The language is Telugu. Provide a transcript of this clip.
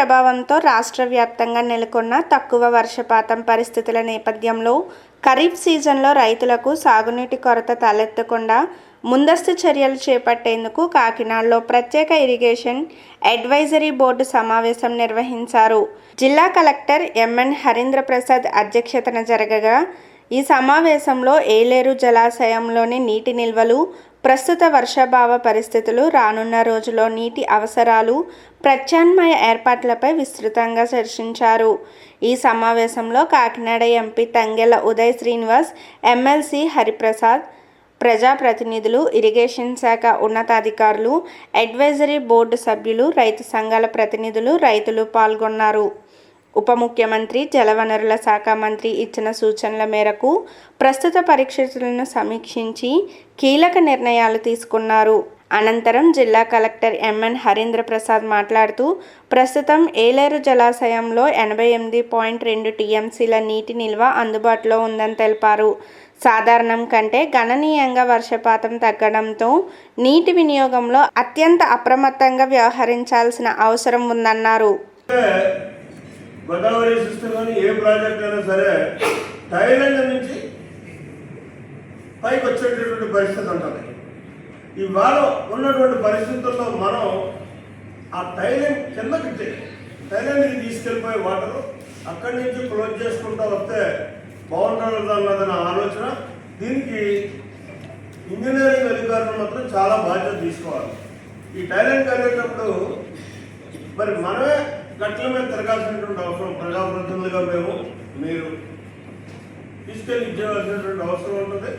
ప్రభావంతో రాష్ట్ర వ్యాప్తంగా నెలకొన్న తక్కువ వర్షపాతం పరిస్థితుల నేపథ్యంలో ఖరీఫ్ సీజన్లో రైతులకు సాగునీటి కొరత తలెత్తకుండా ముందస్తు చర్యలు చేపట్టేందుకు కాకినాడలో ప్రత్యేక ఇరిగేషన్ అడ్వైజరీ బోర్డు సమావేశం నిర్వహించారు. జిల్లా కలెక్టర్ ఎంఎన్ హరీంద్ర ప్రసాద్ అధ్యక్షతన జరగగా ఈ సమావేశంలో ఏలేరు జలాశయంలోని నీటి నిల్వలు, ప్రస్తుత వర్షాభావ పరిస్థితులు, రానున్న రోజుల్లో నీటి అవసరాలు, ప్రత్యామ్నాయ ఏర్పాట్లపై విస్తృతంగా చర్చించారు. ఈ సమావేశంలో కాకినాడ ఎంపీ తంగెళ్ల ఉదయ్ శ్రీనివాస్, ఎమ్మెల్సీ హరిప్రసాద్, ప్రజాప్రతినిధులు, ఇరిగేషన్ శాఖ ఉన్నతాధికారులు, అడ్వైజరీ బోర్డు సభ్యులు, రైతు సంఘాల ప్రతినిధులు, రైతులు పాల్గొన్నారు. ఉప ముఖ్యమంత్రి, జలవనరుల శాఖ మంత్రి ఇచ్చిన సూచనల మేరకు ప్రస్తుత పరిస్థితులను సమీక్షించి కీలక నిర్ణయాలు తీసుకున్నారు. అనంతరం జిల్లా కలెక్టర్ ఎంఎన్ హరీంద్ర ప్రసాద్ మాట్లాడుతూ, ప్రస్తుతం ఏలేరు జలాశయంలో 88.2 టీఎంసీల నీటి నిల్వ అందుబాటులో ఉందని తెలిపారు. సాధారణం కంటే గణనీయంగా వర్షపాతం తగ్గడంతో నీటి వినియోగంలో అత్యంత అప్రమత్తంగా వ్యవహరించాల్సిన అవసరం ఉందన్నారు. గోదావరి సిస్టంలోని ఏ ప్రాజెక్ట్ అయినా సరే థాయిలాండ్ నుంచి పైకి వచ్చేటటువంటి పరిస్థితి ఉంటుంది. ఇవాళ ఉన్నటువంటి పరిస్థితుల్లో మనం ఆ థాయిలాండ్కి తీసుకెళ్ళిపోయే వాటర్ అక్కడి నుంచి క్లోజ్ చేసుకుంటూ వస్తే బాగుంటుంది అన్నదన్న ఆలోచన. దీనికి ఇంజనీరింగ్ అధికారులు మాత్రం చాలా బాధ్యత తీసుకోవాలి. ఈ థాయిలాండ్కి వెళ్ళేటప్పుడు మరి మనమే గట్ల మీద తిరగాల్సినటువంటి అవసరం, ప్రజాప్రతినిధులుగా మీరు తీసుకెళ్ళి ఇచ్చేయాల్సినటువంటి అవసరం ఉంటుంది.